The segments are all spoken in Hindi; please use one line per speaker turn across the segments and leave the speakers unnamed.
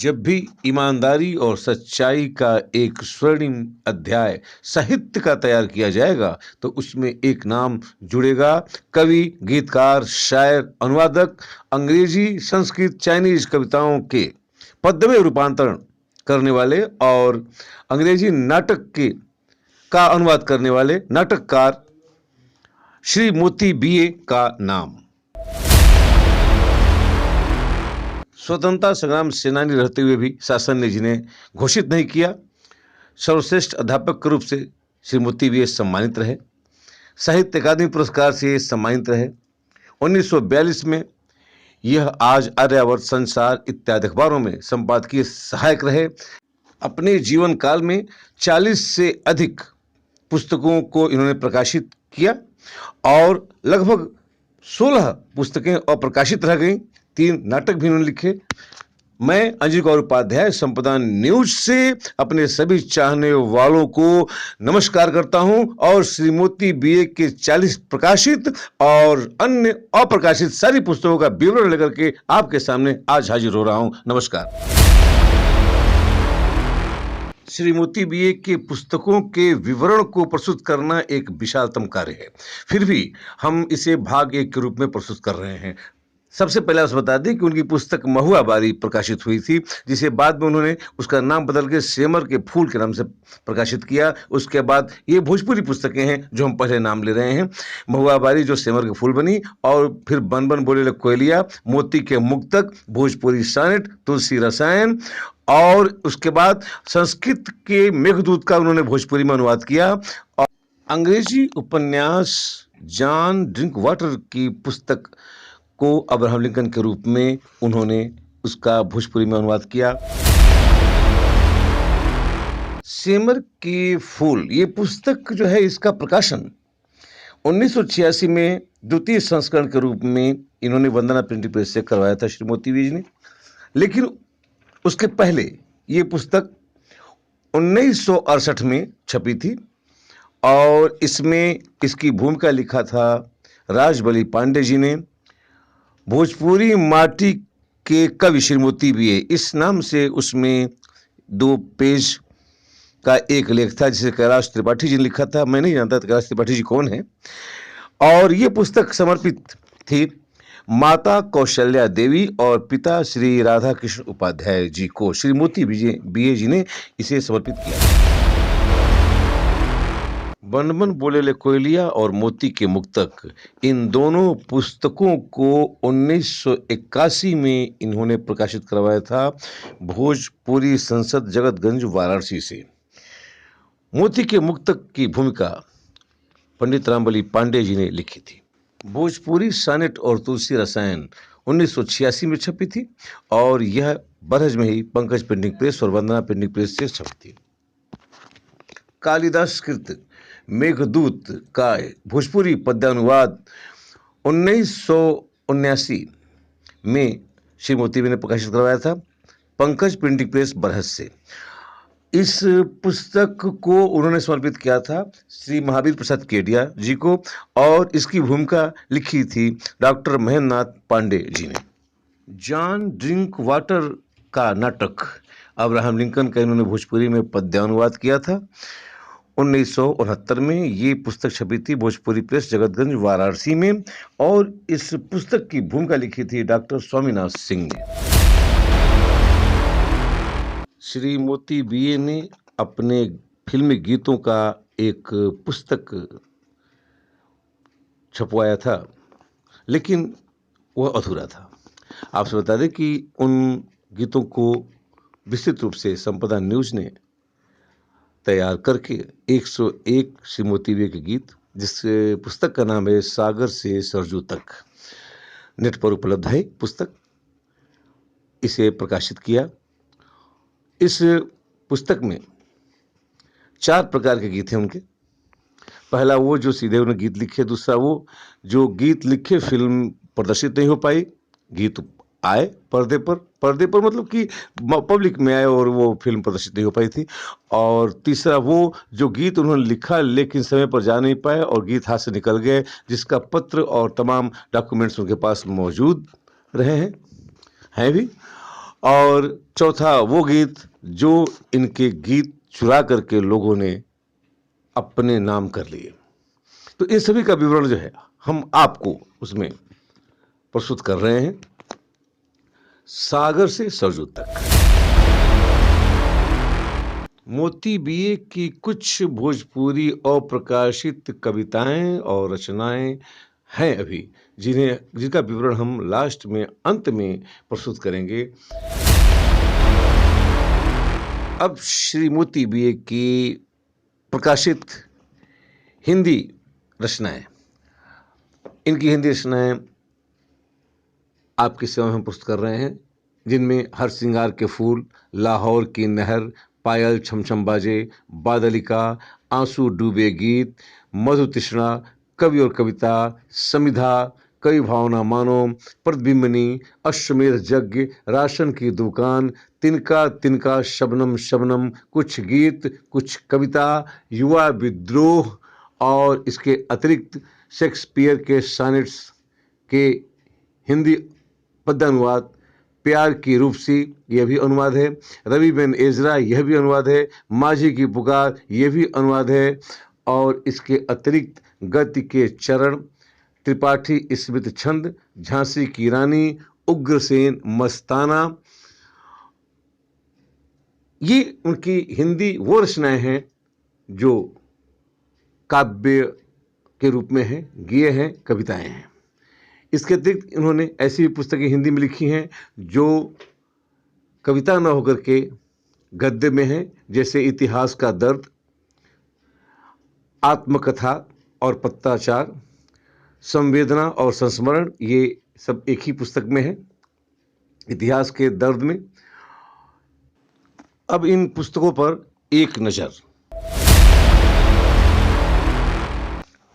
जब भी ईमानदारी और सच्चाई का एक स्वर्णिम अध्याय साहित्य का तैयार किया जाएगा तो उसमें एक नाम जुड़ेगा। कवि, गीतकार, शायर, अनुवादक, अंग्रेजी, संस्कृत, चाइनीज कविताओं के पद्य में रूपांतरण करने वाले और अंग्रेजी नाटक के का अनुवाद करने वाले नाटककार श्री मोती बीए का नाम। स्वतंत्रता संग्राम सेनानी रहते हुए भी शासन ने जिन्हें घोषित नहीं किया, सर्वश्रेष्ठ अध्यापक के रूप से श्री मोती बीए सम्मानित रहे। साहित्य अकादमी पुरस्कार से सम्मानित रहे। 1942 में यह आज आर्यावर्त, संसार इत्यादि अखबारों में संपादकीय सहायक रहे। अपने जीवन काल में 40 से अधिक पुस्तकों को इन्होंने प्रकाशित किया और लगभग 16 पुस्तकें अप्रकाशित रह गईं। 3 नाटक भी इन्होंने लिखे। मैं अजीत गौर उपाध्याय संपदा न्यूज से अपने सभी चाहने वालों को नमस्कार करता हूं और श्री मोती बीए के 40 प्रकाशित और अन्य अप्रकाशित सारी पुस्तकों का विवरण लेकर के आपके सामने आज हाजिर हो रहा हूं। नमस्कार। श्री मोती बीए के पुस्तकों के विवरण को प्रस्तुत करना एक विशालतम कार्य है, फिर भी हम इसे भाग 1 के रूप में प्रस्तुत कर रहे हैं। सबसे पहले आपसे बता दें कि उनकी पुस्तक महुआ बारी प्रकाशित हुई थी, जिसे बाद में उन्होंने उसका नाम बदल के सेमर के फूल के नाम से प्रकाशित किया। उसके बाद ये भोजपुरी पुस्तकें हैं जो हम पहले नाम ले रहे हैं। महुआ बारी जो सेमर के फूल बनी, और फिर बन बन बोले ले कोयलिया, मोती के मुक्तक, भोजपुरी सानेट, तुलसी रसायन, और उसके बाद संस्कृत के मेघदूत का उन्होंने भोजपुरी में अनुवाद किया। और अंग्रेजी उपन्यास जॉन ड्रिंकवाटर की पुस्तक को अब्राहम लिंकन के रूप में उन्होंने उसका भोजपुरी में अनुवाद किया। सेमर के फूल ये पुस्तक जो है, इसका प्रकाशन 1986 में द्वितीय संस्करण के रूप में इन्होंने वंदना प्रिंटिंग प्रेस से करवाया था श्री मोती बीए जी ने। लेकिन उसके पहले ये पुस्तक 1968 में छपी थी और इसमें इसकी भूमिका लिखा था राजबली पांडे जी ने। भोजपुरी माटी के कवि श्री मोती बीए, इस नाम से उसमें 2 पेज का एक लेख था जिसे कैलाश त्रिपाठी जी ने लिखा था। मैं नहीं जानता कैलाश त्रिपाठी जी कौन है। और ये पुस्तक समर्पित थी माता कौशल्या देवी और पिता श्री राधा कृष्ण उपाध्याय जी को। श्री मोती बीए जी ने इसे समर्पित किया। बन बन बोले ले कोयलिया और मोती के मुक्तक, इन दोनों पुस्तकों को 1981 में इन्होंने प्रकाशित करवाया था भोजपुरी संसद जगतगंज वाराणसी से। मोती के मुक्तक की भूमिका पंडित रामबली पांडे जी ने लिखी थी। भोजपुरी सानेट और तुलसी रसायन 1986 में छपी थी और यह बरहज में ही पंकज प्रिंटिंग प्रेस और वंदना प्रिंटिंग प्रेस से छपी थी। कालिदास कृत मेघदूत का भोजपुरी पद्यानुवाद 1979 में श्री मोती बीए ने प्रकाशित करवाया था पंकज प्रिंटिंग प्रेस बरहज से। इस पुस्तक को उन्होंने समर्पित किया था श्री महावीर प्रसाद केडिया जी को और इसकी भूमिका लिखी थी डॉक्टर महेंद्र नाथ पांडे जी ने। जॉन ड्रिंकवाटर का नाटक अब्राहम लिंकन का इन्होंने भोजपुरी में पद्यानुवाद किया था 1969 में। ये पुस्तक छपी थी भोजपुरी प्रेस जगतगंज वाराणसी में और इस पुस्तक की भूमिका लिखी थी डॉक्टर स्वामीनाथ सिंह ने। श्री मोती बीए ने अपने फिल्मी गीतों का एक पुस्तक छपवाया था, लेकिन वह अधूरा था। आपसे बता दें कि उन गीतों को विस्तृत रूप से संपदा न्यूज ने तैयार करके 101 श्री मोती बीए के गीत, जिस पुस्तक का नाम है सागर से सरजू तक, नेट पर उपलब्ध है पुस्तक, इसे प्रकाशित किया। इस पुस्तक में 4 प्रकार के गीत हैं उनके। पहला वो जो सीधे उन्होंने गीत लिखे, दूसरा वो जो गीत लिखे फिल्म प्रदर्शित नहीं हो पाई, गीत आए पर्दे पर मतलब कि पब्लिक में आए और वो फिल्म प्रदर्शित नहीं हो पाई थी, और तीसरा वो जो गीत उन्होंने लिखा लेकिन समय पर जा नहीं पाए और गीत हाथ से निकल गए, जिसका पत्र और तमाम डॉक्यूमेंट्स उनके पास मौजूद रहे हैं भी। और चौथा वो गीत जो इनके गीत चुरा करके लोगों ने अपने नाम कर लिए। तो इन सभी का विवरण जो है हम आपको उसमें प्रस्तुत कर रहे हैं। सागर से सरजू तक मोती बीए की कुछ भोजपुरी अप्रकाशित कविताएं और रचनाएं हैं अभी, जिनका विवरण हम लास्ट में अंत में प्रस्तुत करेंगे। अब श्री मोती बीए की प्रकाशित हिंदी रचनाएं, इनकी हिंदी रचनाएं आपकी सेवा में हम प्रस्तुत कर रहे हैं, जिनमें हर श्रृंगार के फूल, लाहौर की नहर, पायल छमछम बाजे, बादलिका, आंसू डूबे गीत, मधु तृष्णा, कवि और कविता, समिधा, कवि भावना मानो, प्रतिबिंबनी, अश्वमेध यज्ञ, राशन की दुकान, तिनका तिनका, शबनम शबनम, कुछ गीत, कुछ कविता, युवा विद्रोह और इसके अतिरिक्त शेक्सपियर के सॉनेट्स के हिंदी पद्यानुवाद, प्यार की रूपसी यह भी अनुवाद है, रवि बिन एजरा यह भी अनुवाद है, माझी की पुकार यह भी अनुवाद है, और इसके अतिरिक्त गति के चरण, त्रिपाठी स्मृत छंद, झांसी की रानी, उग्रसेन मस्ताना, ये उनकी हिंदी वो रचनाएं हैं जो काव्य के रूप में हैं, गेय हैं, कविताएं हैं। इसके अतिरिक्त इन्होंने ऐसी भी पुस्तकें हिंदी में लिखी हैं जो कविता न होकर के गद्य में हैं, जैसे इतिहास का दर्द, आत्मकथा और पत्राचार, संवेदना और संस्मरण, ये सब एक ही पुस्तक में है, इतिहास के दर्द में। अब इन पुस्तकों पर एक नज़र।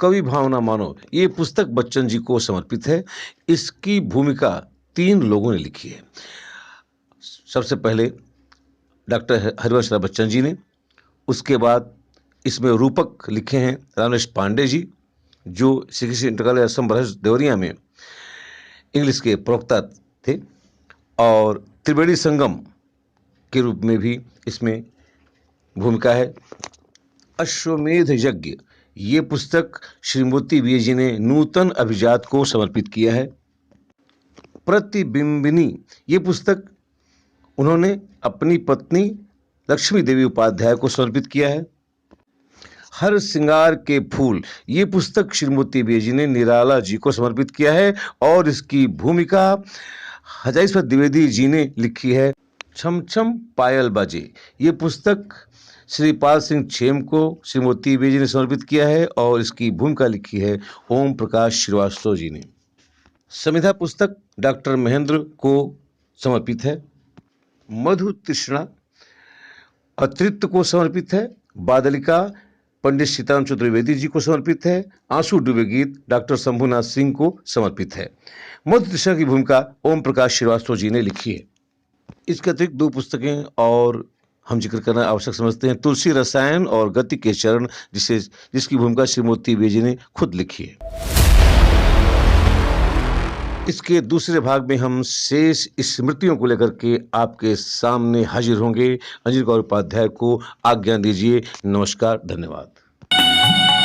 कवि भावना मानो, ये पुस्तक बच्चन जी को समर्पित है। इसकी भूमिका 3 लोगों ने लिखी है। सबसे पहले डॉक्टर हरिवंश राय बच्चन जी ने, उसके बाद इसमें रूपक लिखे हैं रामेश पांडे जी, जो श्री कृष्ण इंटर कॉलेज असम बरहज देवरिया में इंग्लिश के प्रवक्ता थे, और त्रिवेणी संगम के रूप में भी इसमें भूमिका है। अश्वमेध यज्ञ, ये पुस्तक श्री मोती बीए जी ने नूतन अभिजात को समर्पित किया है। प्रतिबिंबिनी, ये पुस्तक उन्होंने अपनी पत्नी लक्ष्मी देवी उपाध्याय को समर्पित किया है। हर श्रृंगार के फूल, ये पुस्तक श्री मोती बीए जी ने निराला जी को समर्पित किया है, और इसकी भूमिका हजारीश्वर द्विवेदी जी ने लिखी है। छम छम पायल बाजे, ये पुस्तक श्री पाल सिंह छेम को श्री मोती बीए जी ने समर्पित किया है, और इसकी भूमिका लिखी है ओम प्रकाश श्रीवास्तव जी ने। समिधा पुस्तक डॉक्टर महेंद्र को समर्पित है। मधु तृष्णा अतृप्त को समर्पित है। बादलिका पंडित सीताराम चतुर्वेदी जी को समर्पित है। आंसू डूबे गीत डॉक्टर शंभुनाथ सिंह को समर्पित है। मधु तृष्णा की भूमिका ओम प्रकाश श्रीवास्तव जी ने लिखी है। इसके अतिरिक्त 2 पुस्तकें और हम जिक्र करना आवश्यक समझते हैं, तुलसी रसायन और गति के चरण, जिसकी भूमिका श्री मोती बीए जी ने खुद लिखी है। इसके दूसरे भाग में हम शेष स्मृतियों को लेकर के आपके सामने हाजिर होंगे। अंजनी गौर उपाध्याय को आज्ञा दीजिए। नमस्कार, धन्यवाद।